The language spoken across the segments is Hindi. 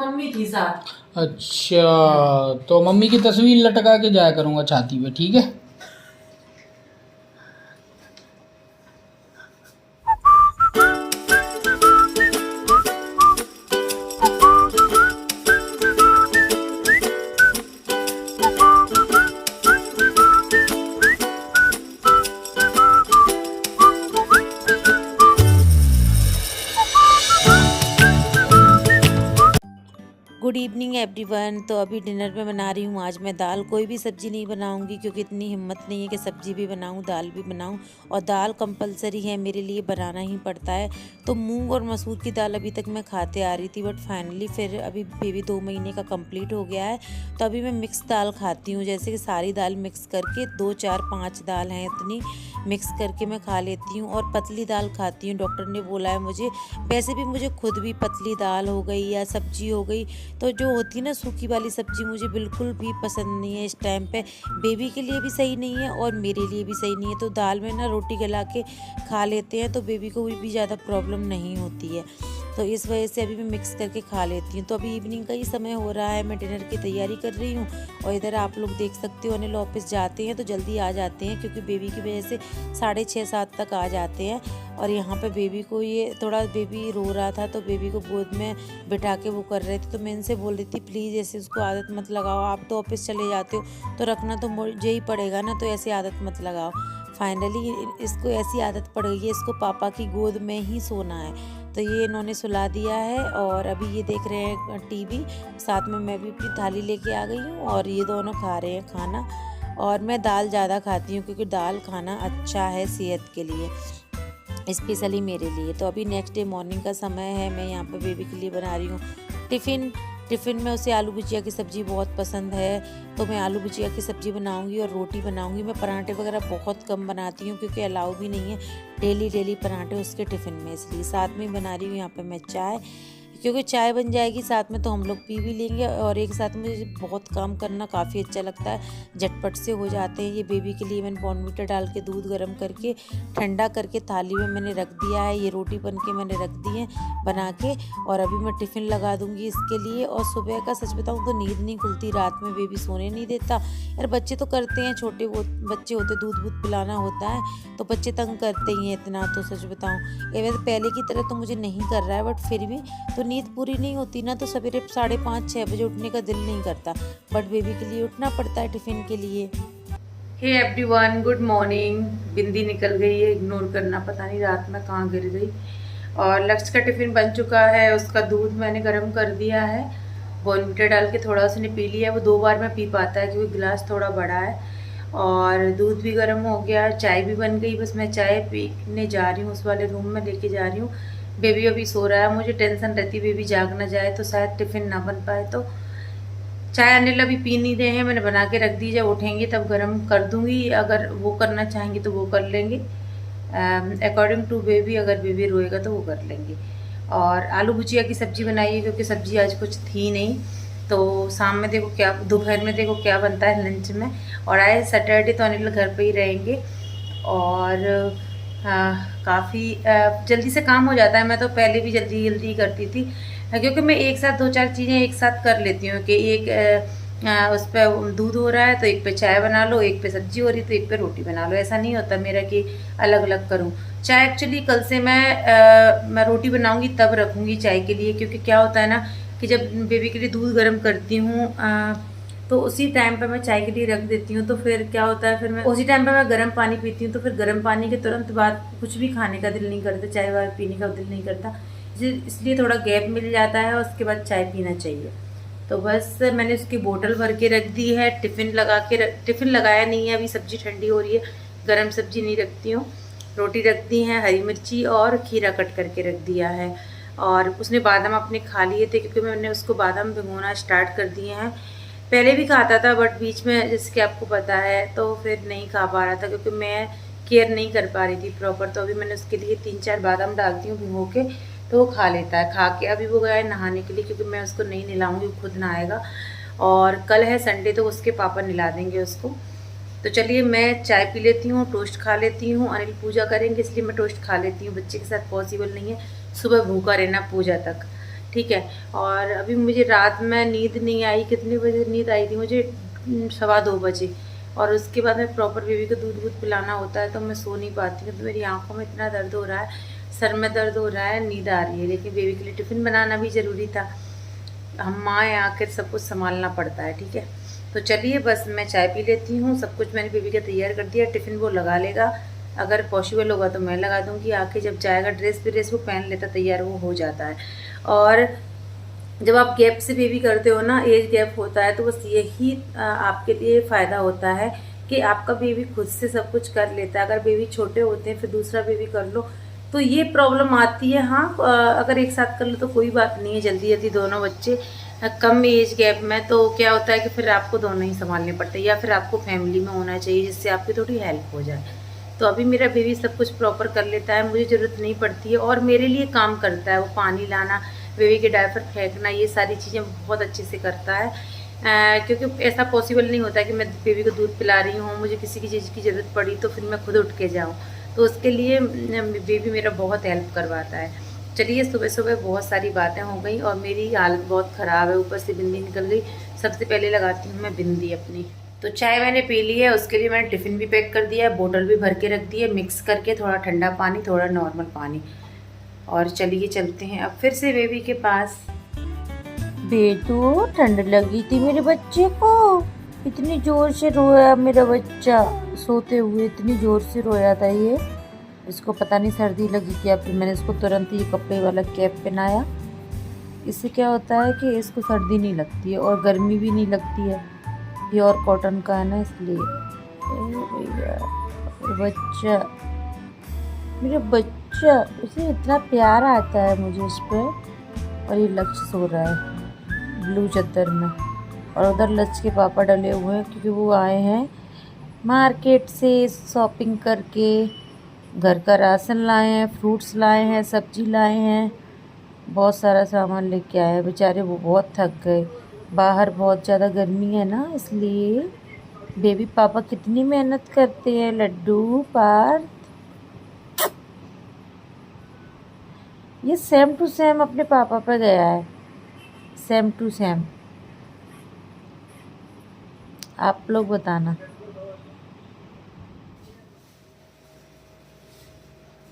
मम्मी थी साथ। अच्छा, तो मम्मी की तस्वीर लटका के जाया करूँगा छाती पे, ठीक है। Good evening everyone. तो अभी डिनर में बना रही हूँ आज मैं दाल। कोई भी सब्ज़ी नहीं बनाऊँगी क्योंकि इतनी हिम्मत नहीं है कि सब्ज़ी भी बनाऊँ दाल भी बनाऊँ, और दाल कंपलसरी है मेरे लिए, बनाना ही पड़ता है। तो मूंग और मसूर की दाल अभी तक मैं खाते आ रही थी, बट फाइनली फिर अभी बेबी 2 महीने का कंप्लीट हो गया है, तो अभी मैं मिक्स दाल खाती हूँ। जैसे कि सारी दाल मिक्स करके 2 4 5 दाल हैं इतनी मिक्स करके मैं खा लेती हूँ, और पतली दाल खाती हूँ। डॉक्टर ने बोला है मुझे, वैसे भी मुझे खुद भी पतली दाल हो गई या सब्जी हो गई, तो जो होती है ना सूखी वाली सब्जी, मुझे बिल्कुल भी पसंद नहीं है इस टाइम पे। बेबी के लिए भी सही नहीं है और मेरे लिए भी सही नहीं है। तो दाल में ना रोटी गला के खा लेते हैं तो बेबी को भी ज़्यादा प्रॉब्लम नहीं होती है, तो इस वजह से अभी मैं मिक्स करके खा लेती हूँ। तो अभी इवनिंग का ही समय हो रहा है, मैं डिनर की तैयारी कर रही हूँ, और इधर आप लोग देख सकते हो अनिल ऑफिस जाते हैं तो जल्दी आ जाते हैं क्योंकि बेबी की वजह से 6:30 7 तक आ जाते हैं। और यहाँ पे बेबी को, ये थोड़ा बेबी रो रहा था तो बेबी को गोद में बिठा के वो कर रहे थे, तो मैं इनसे बोल रही थी प्लीज़ ऐसे उसको आदत मत लगाओ, आप तो ऑफिस चले जाते हो तो रखना तो मुझे ही पड़ेगा ना, तो ऐसी आदत मत लगाओ। फाइनली इसको ऐसी आदत पड़ गई है, इसको पापा की गोद में ही सोना है, तो ये इन्होंने सुला दिया है। और अभी ये देख रहे हैं टीवी, साथ में मैं भी अपनी थाली लेके आ गई हूँ और ये दोनों खा रहे हैं खाना। और मैं दाल ज़्यादा खाती हूँ क्योंकि दाल खाना अच्छा है सेहत के लिए, स्पेशली मेरे लिए। तो अभी नेक्स्ट डे मॉर्निंग का समय है, मैं यहाँ पर बेबी के लिए बना रही हूँ टिफ़िन में उसे आलू भुजिया की सब्ज़ी बहुत पसंद है, तो मैं आलू भुजिया की सब्ज़ी बनाऊंगी और रोटी बनाऊंगी। मैं पराठे वगैरह बहुत कम बनाती हूँ क्योंकि अलाउ भी नहीं है डेली पराठे उसके टिफ़िन में, इसलिए साथ में बना रही हूँ यहाँ पे मैं चाय, क्योंकि चाय बन जाएगी साथ में तो हम लोग पी भी लेंगे। और एक साथ मुझे बहुत काम करना काफ़ी अच्छा लगता है, झटपट से हो जाते हैं। ये बेबी के लिए मैंने बॉर्नविटा डाल के दूध गर्म करके ठंडा करके थाली में मैंने रख दिया है, ये रोटी बन के मैंने रख दी है बना के, और अभी मैं टिफ़िन लगा दूंगी इसके लिए। और सुबह का सच बताऊँ तो नींद नहीं खुलती, रात में बेबी सोने नहीं देता यार। बच्चे तो करते हैं, छोटे वो बच्चे होते, दूध पिलाना होता है तो बच्चे तंग करते ही हैं इतना, तो सच बताऊँ ये वैसे पहले की तरह तो मुझे नहीं कर रहा है, बट फिर भी तो नींद पूरी नहीं होती ना, तो सवेरे 5:30 6 बजे उठने का दिल नहीं करता, बट बेबी के लिए उठना पड़ता है टिफ़िन के लिए। Hey everyone, good morning. Bindi निकल गई है, इग्नोर करना, पता नहीं रात में कहाँ गिर गई। और लक्ष्य का टिफ़िन बन चुका है, उसका दूध मैंने गर्म कर दिया है, बॉर्नविटा डाल के थोड़ा उसने पी लिया है। वो 2 बार में पी पाता है क्योंकि गिलास थोड़ा बड़ा है। और दूध भी गर्म हो गया, चाय भी बन गई, बस मैं चाय पीने जा रही हूँ, उस वाले रूम में लेके जा रही हूँ। बेबी अभी सो रहा है, मुझे टेंशन रहती है बेबी जाग ना जाए तो शायद टिफ़िन ना बन पाए। तो चाय अनिल अभी पी नहीं रहे हैं, मैंने बना के रख दी, जब उठेंगे तब गर्म कर दूंगी, अगर वो करना चाहेंगे तो वो कर लेंगे, अकॉर्डिंग टू बेबी। अगर बेबी रोएगा तो वो कर लेंगे। और आलू भुजिया की सब्ज़ी बनाई है क्योंकि सब्ज़ी आज कुछ थी नहीं, तो शाम में देखो क्या, दोपहर में देखो क्या बनता है लंच में। और आए सैटरडे तो अनिल घर पे ही रहेंगे, और काफ़ी जल्दी से काम हो जाता है। मैं तो पहले भी जल्दी करती थी क्योंकि मैं एक साथ 2 4 चीज़ें एक साथ कर लेती हूँ कि एक उस पर दूध हो रहा है तो एक पे चाय बना लो, एक पे सब्जी हो रही तो एक पे रोटी बना लो। ऐसा नहीं होता मेरा कि अलग अलग करूँ। चाय एक्चुअली कल से मैं रोटी बनाऊँगी तब रखूँगी चाय के लिए, क्योंकि क्या होता है ना कि जब बेबी के लिए दूध गर्म करती हूँ तो उसी टाइम पे मैं चाय के लिए रख देती हूँ, तो फिर क्या होता है, फिर मैं उसी टाइम पे मैं गर्म पानी पीती हूँ, तो फिर गर्म पानी के तुरंत बाद कुछ भी खाने का दिल नहीं करता, चाय वाय पीने का दिल नहीं करता, इसलिए थोड़ा गैप मिल जाता है और उसके बाद चाय पीना चाहिए। तो बस मैंने उसकी बोतल भर के रख दी है, टिफ़िन लगाया नहीं है, अभी सब्ज़ी ठंडी हो रही है, गर्म सब्ज़ी नहीं रखती हूँ। रोटी रख दी है, हरी मिर्ची और खीरा कट करके रख दिया है। और उसने बादाम अपने खा लिए थे क्योंकि मैंने उसको बादाम भिगोना स्टार्ट कर दिए हैं। पहले भी खाता था बट बीच में, जैसे कि आपको पता है, तो फिर नहीं खा पा रहा था क्योंकि मैं केयर नहीं कर पा रही थी प्रॉपर। तो अभी मैंने उसके लिए 3 4 बादाम डालती हूँ भिगो के, तो वो खा लेता है। खा के अभी वो गया है नहाने के लिए क्योंकि मैं उसको नहीं नहलाऊँगी, वो खुद नहाएगा। और कल है संडे तो उसके पापा नहला देंगे उसको। तो चलिए मैं चाय पी लेती हूँ, टोस्ट खा लेती हूँ। अनिल पूजा करेंगे इसलिए मैं टोस्ट खा लेती हूँ, बच्चे के साथ पॉसिबल नहीं है सुबह भूखा रहना पूजा तक। ठीक है। और अभी मुझे रात में नींद नहीं आई, कितने बजे नींद आई थी मुझे, 2:15 बजे। और उसके बाद में प्रॉपर बेबी को दूध वूध पिलाना होता है तो मैं सो नहीं पाती हूँ। तो मेरी आंखों में इतना दर्द हो रहा है, सर में दर्द हो रहा है, नींद आ रही है। लेकिन बेबी के लिए टिफ़िन बनाना भी ज़रूरी था, हम माँ आकर सब कुछ संभालना पड़ता है, ठीक है। तो चलिए बस मैं चाय पी लेती हूँ। सब कुछ मैंने बेबी का तैयार कर दिया, टिफ़िन वो लगा लेगा, अगर पॉसिबल होगा तो मैं लगा दूँगी। आके जब जाएगा ड्रेस वो पहन लेता, तैयार वो हो जाता है। और जब आप गैप से बेबी करते हो ना, एज गैप होता है, तो बस यही आपके लिए फ़ायदा होता है कि आपका बेबी खुद से सब कुछ कर लेता है। अगर बेबी छोटे होते हैं फिर दूसरा बेबी कर लो तो ये प्रॉब्लम आती है। हाँ, अगर एक साथ कर लो तो कोई बात नहीं है, जल्दी जल्दी दोनों बच्चे कम एज गैप में तो क्या होता है कि फिर आपको दोनों ही संभालने पड़ते हैं, या फिर आपको फैमिली में होना चाहिए जिससे आपकी थोड़ी हेल्प हो जाए। तो अभी मेरा बेबी सब कुछ प्रॉपर कर लेता है, मुझे ज़रूरत नहीं पड़ती है और मेरे लिए काम करता है। वो पानी लाना, बेबी के डायपर फेंकना, ये सारी चीज़ें बहुत अच्छे से करता है। क्योंकि ऐसा पॉसिबल नहीं होता कि मैं बेबी को दूध पिला रही हूँ, मुझे किसी की चीज़ की ज़रूरत पड़ी तो फिर मैं खुद उठ के जाऊँ, तो उसके लिए बेबी मेरा बहुत हेल्प करवाता है। चलिए, सुबह सुबह बहुत सारी बातें हो गई और मेरी हालत बहुत ख़राब है, ऊपर से बिंदी निकल गई। सबसे पहले लगाती हूँ मैं बिंदी अपनी। तो चाय मैंने पी ली है, उसके लिए मैंने टिफ़िन भी पैक कर दिया है, बोतल भी भर के रख दी है, मिक्स करके, थोड़ा ठंडा पानी थोड़ा नॉर्मल पानी। और चलिए चलते हैं अब फिर से बेबी के पास। बेटू, ठंड लगी थी मेरे बच्चे को, इतनी जोर से रोया मेरा बच्चा, सोते हुए इतनी जोर से रोया था ये। इसको पता नहीं सर्दी लगी क्या, फिर मैंने इसको तुरंत ये कपड़े वाला कैप पहनाया। इससे क्या होता है कि इसको सर्दी नहीं लगती है और गर्मी भी नहीं लगती है, प्योर कॉटन का है ना, इसलिए। भैया बच्चा, मेरा बच्चा, उसे इतना प्यार आता है मुझे उस पर। और ये लक्ष्य सो रहा है ब्लू चादर में, और उधर लक्ष्य के पापा डले हुए हैं क्योंकि वो आए हैं मार्केट से शॉपिंग करके, घर का राशन लाए हैं, फ्रूट्स लाए हैं, सब्जी लाए हैं, बहुत सारा सामान लेके आए हैं। बेचारे वो बहुत थक गए, बाहर बहुत ज़्यादा गर्मी है ना, इसलिए। बेबी पापा कितनी मेहनत करते हैं लड्डू पार्थ। ये सेम टू सेम अपने पापा पे गया है, सेम टू सेम। आप लोग बताना।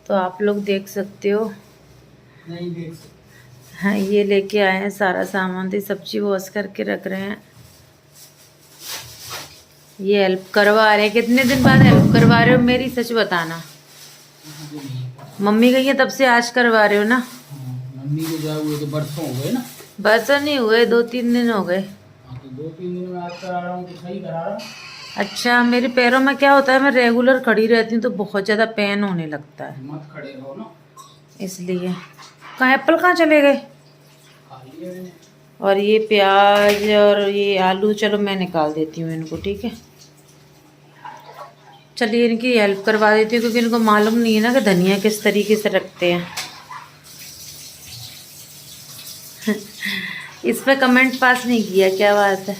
तो आप लोग देख सकते हो, नहीं देख सकते। हाँ, ये लेके आए हैं सारा सामान, तो सब्जी वॉश करके रख रहे हैं। ये हेल्प करवा रहे हैं, कितने दिन बाद हेल्प करवा रहे हो मेरी, सच बताना। मम्मी गई है तब से आज करवा रहे हो ना? मम्मी को जाए हुए तो बरसों हो गए ना। बरसों नहीं हुए, 2-3 दिन हो गए। तो 2-3 दिन में आज करा रहा हूँ तो सही करा रहा हूँ। अच्छा, मेरे पैरों में क्या होता है, मैं रेगुलर खड़ी रहती हूँ तो बहुत ज़्यादा पेन होने लगता है, मत खड़े रहो ना, इसलिए। कहाँ एप्पल कहाँ चले गए? खा लिए मैंने। और ये प्याज और ये आलू, चलो मैं निकाल देती हूँ इनको, ठीक है। चलिए इनकी हेल्प करवा देती हूँ क्योंकि इनको मालूम नहीं है ना कि धनिया किस तरीके से रखते हैं। इस पे कमेंट पास नहीं किया, क्या बात है?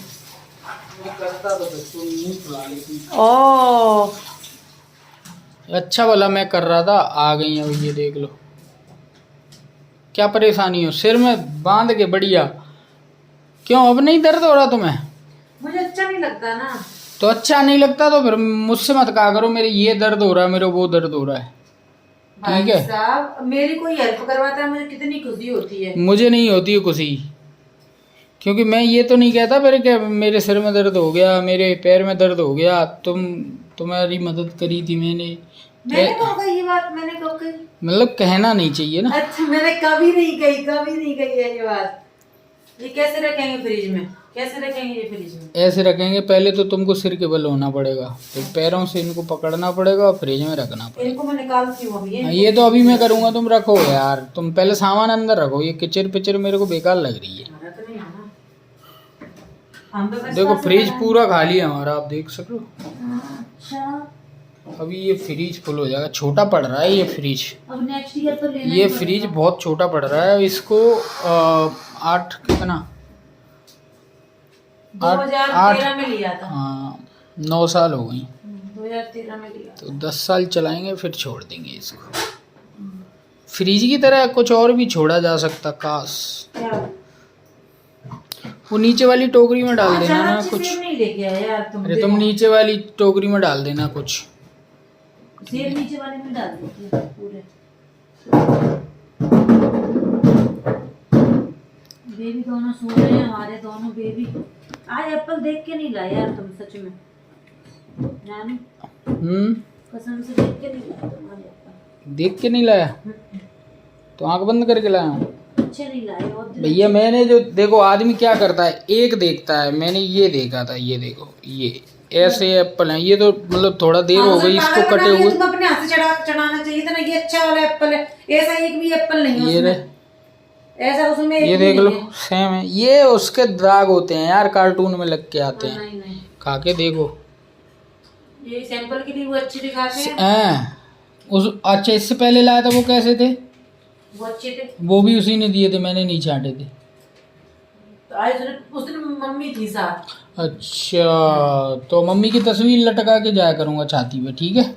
मैं करता तो तुम मुंह फुला लेती। ओह, अच्छा वाला मैं कर रहा था, आ गई अब ये देख लो। क्या परेशानी हो, सिर में बांध के बढ़िया। क्यों, अब नहीं दर्द हो रहा तुम्हें? मुझे अच्छा नहीं लगता ना। तो अच्छा नहीं लगता तो फिर मुझसे मत कहा करो मेरे ये दर्द हो रहा है, मेरे वो दर्द हो रहा है, ठीक है? साहब, मेरी कोई हेल्प करवाता है मुझे कितनी खुशी होती है। मुझे नहीं होती है खुशी, क्योंकि मैं ये तो नहीं कहता मेरे सिर में दर्द हो गया, मेरे पैर में दर्द हो गया, तुम्हारी मदद करी थी मैंने कब कही ये बात? मैंने कब कही? मतलब कहना नहीं चाहिए ना। अच्छा, मैंने कभी नहीं कही, कभी नहीं कही है ये बात। ये कैसे रखेंगे फ्रिज में? कैसे रखेंगे ये फ्रिज में? ऐसे रखेंगे, पहले तो तुमको सिर के बल होना पड़ेगा, फिर पैरों से इनको पकड़ना पड़ेगा और फ्रिज में रखना पड़ेगा। इनको मैं निकालती हूँ अभी। ये तो अभी मैं करूँगा, तुम रखो यार, तुम पहले सामान अंदर रखो, ये किचर पिचर मेरे को बेकार लग रही है। देखो फ्रिज पूरा खाली है हमारा, आप देख सको। अच्छा, अभी ये फ्रिज फुल हो जाएगा, छोटा पड़ रहा है ये फ्रिज। अब नेक्स्ट ईयर तो लेना ये फ्रिज बहुत छोटा पड़ रहा है, इसको 8 कितना 2013 में लिया था। हाँ, 9 साल हो गई। 2013 में लिया। तो 10 साल चलाएंगे फिर छोड़ देंगे इसको। फ्रिज की तरह कुछ और भी छोड़ा जा सकता काश। क्या वो नीचे वाली टोकरी में डाल देना ना कुछ। सेब नहीं लेके आया यार तुम। अरे तुम नीचे वाली टोकरी में डाल देना कुछ। सेब नीचे वाले में डाल देती है पूरे। बेबी दोनों सो रहे हैं हमारे दोनों बेबी। आज एप्पल देख के नहीं लाया यार तुम सच में जानू। कसम से देख के नहीं लाया तुम आज एप्पल। देख के नहीं लाया तो आंख बंद करके लाया हूँ। अच्छे नहीं लाए और भैया मैंने जो देखो आदमी क्या करता है एक देखता है। मैंने ये देखा था, ये देखो ये ऐसे एप्पल हैं। ये तो मतलब थोड़ा देर हो गई इसको कटे हुए। तुम अपने हाथ से चढ़ाना चाहिए था ना। ये अच्छा वाला एप्पल है, ऐसा एक भी एप्पल नहीं है ये उसमें। ऐसा उसमें ये देख लो सेम है। ये उसके दाग होते हैं यार, कार्टून में लग के आते हैं। नहीं नहीं खा के देखो। ये सैंपल के लिए वो अच्छे दिखाते हैं। उस अच्छा इससे पहले लाया था वो कैसे थे? वो अच्छे थे। वो भी उसी ने दिए थे, मैंने नहीं छांटे थे। तो आज उस दिन मम्मी थी साथ। अच्छा तो मम्मी की तस्वीर लटका के जाया करूंगा छाती पे, ठीक है?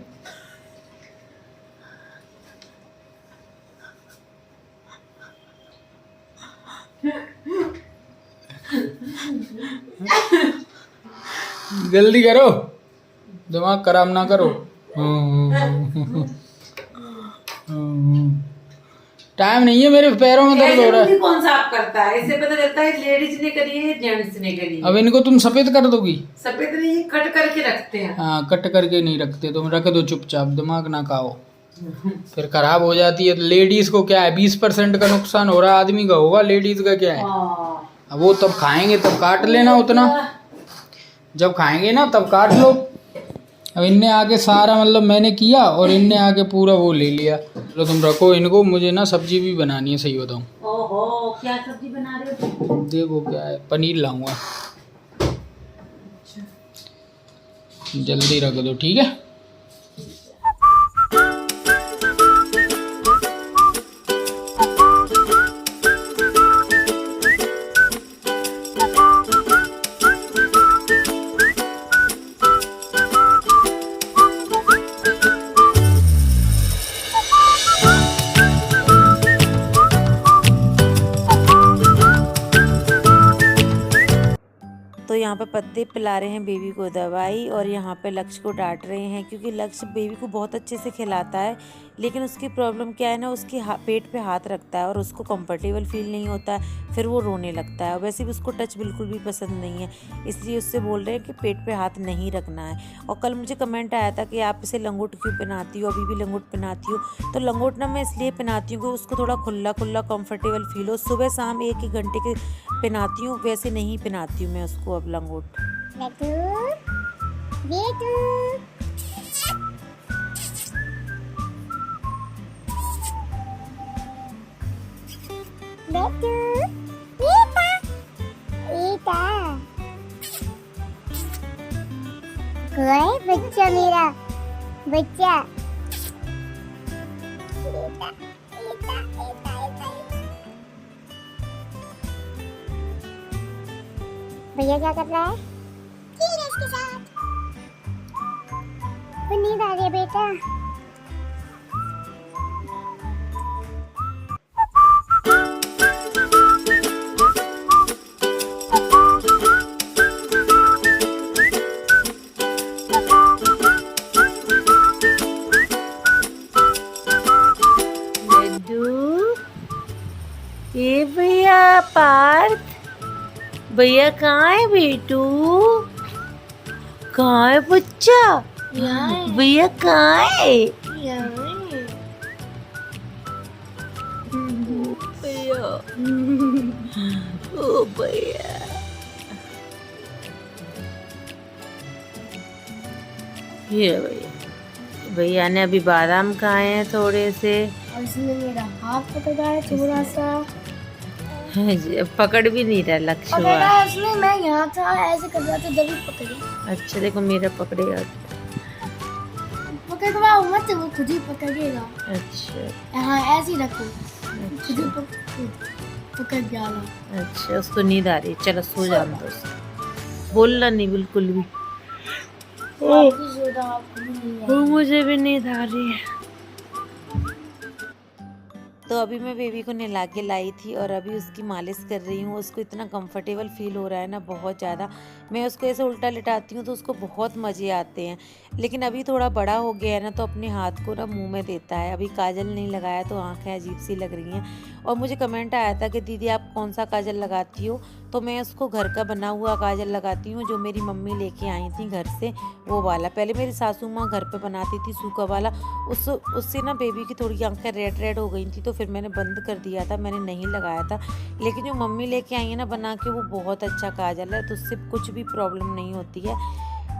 जल्दी करो, दिमाग खराब ना करो। टाइम नहीं है, मेरे पैरों में दर्द हो रहा है। कौन साफ करता है? इससे पता चलता है लेडीज ने करी है जेंट्स ने करी है। अब इनको तुम सफेद कर दोगी? सफेद नहीं, कट करके रखते हैं। हाँ कट करके नहीं रखते, तुम रख दो चुपचाप, दिमाग ना खाओ फिर खराब हो जाती है। लेडीज को क्या है 20% का नुकसान हो रहा है, आदमी का होगा, लेडीज का क्या है? अब वो तब खाएंगे तब काट लेना उतना, जब खाएंगे ना तब काट लो। अब इनने आके सारा मतलब मैंने किया और इनने आके पूरा वो ले लिया। चलो तुम रखो इनको, मुझे ना सब्जी भी बनानी है, सही बताऊँ। ओहो क्या सब्जी बना रहे हो? देखो क्या है, पनीर लाऊंगा। जल्दी रख दो ठीक है। तो यहाँ पे पत्ते पिला रहे हैं बेबी को दवाई, और यहाँ पे लक्ष्य को डांट रहे हैं क्योंकि लक्ष्य बेबी को बहुत अच्छे से खिलाता है, लेकिन उसकी प्रॉब्लम क्या है ना, उसके पेट पे हाथ रखता है और उसको कंफर्टेबल फील नहीं होता है, फिर वो रोने लगता है। वैसे भी उसको टच बिल्कुल भी पसंद नहीं है, इसलिए उससे बोल रहे हैं कि पेट पे हाथ नहीं रखना है। और कल मुझे कमेंट आया था कि आप इसे लंगोट क्यों पहनाती हो, अभी भी लंगोट पहनाती हो। तो लंगोट ना मैं इसलिए पहनाती हूँ कि उसको थोड़ा खुला खुला कंफर्टेबल फील हो। सुबह शाम 1-1 घंटे के पहनाती हूँ, वैसे नहीं पहनाती हूँ मैं उसको अब लंगोट। बच्चा मेरा बच्चा भैया क्या कर रहा है? खेल रहा है इसके साथ। नींद आ रही है बेटा। ये भैया पार्थ, भैया कहाँ है बेटू? कहाँ है बच्चा? भैया कहाँ है? भैया ओ भैया, ये भैया, भैया ने अभी बादाम खाए हैं थोड़े से। और इसने मेरा हाथ पकड़ा है थोड़ा सा। पकड़ भी नहीं रहा लक्ष्य। उसने मैं यहाँ था ऐसे कर रहा था जब पकड़ी। अच्छा देखो मेरा पकड़ेगा। पकड़वा मत, वो खुद ही पकड़ेगा। अच्छा हाँ ऐसे ही रखो, खुद ही पकड़ गया। अच्छा उसको नींद आ रही है, चलो सो जान दो उसको, बोलना नहीं बिल्कुल भी। मुझे भी नींद आ रही है। तो अभी मैं बेबी को नहला के लाई थी और अभी उसकी मालिश कर रही हूँ। उसको इतना कंफर्टेबल फील हो रहा है ना, बहुत ज़्यादा। मैं उसको ऐसे उल्टा लिटाती हूँ तो उसको बहुत मज़े आते हैं। लेकिन अभी थोड़ा बड़ा हो गया है ना, तो अपने हाथ को ना मुंह में देता है। अभी काजल नहीं लगाया तो आंखें अजीब सी लग रही हैं। और मुझे कमेंट आया था कि दीदी आप कौन सा काजल लगाती हो, तो मैं उसको घर का बना हुआ काजल लगाती हूँ, जो मेरी मम्मी लेके आई थी घर से, वो वाला। पहले मेरी सासू माँ घर पे बनाती थी सूखा वाला, उससे ना बेबी की थोड़ी आंखें रेड रेड हो गई थी, तो फिर मैंने बंद कर दिया था, मैंने नहीं लगाया था। लेकिन जो मम्मी लेके आई है ना बना के, वो बहुत अच्छा काजल है, तो उससे कुछ भी प्रॉब्लम नहीं होती है।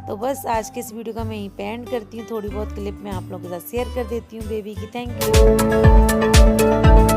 तो बस आज के इस वीडियो का मैं यहीं पे एंड करती हूँ। थोड़ी बहुत क्लिप मैं आप लोगों के साथ शेयर कर देती हूँ बेबी की। Thank you.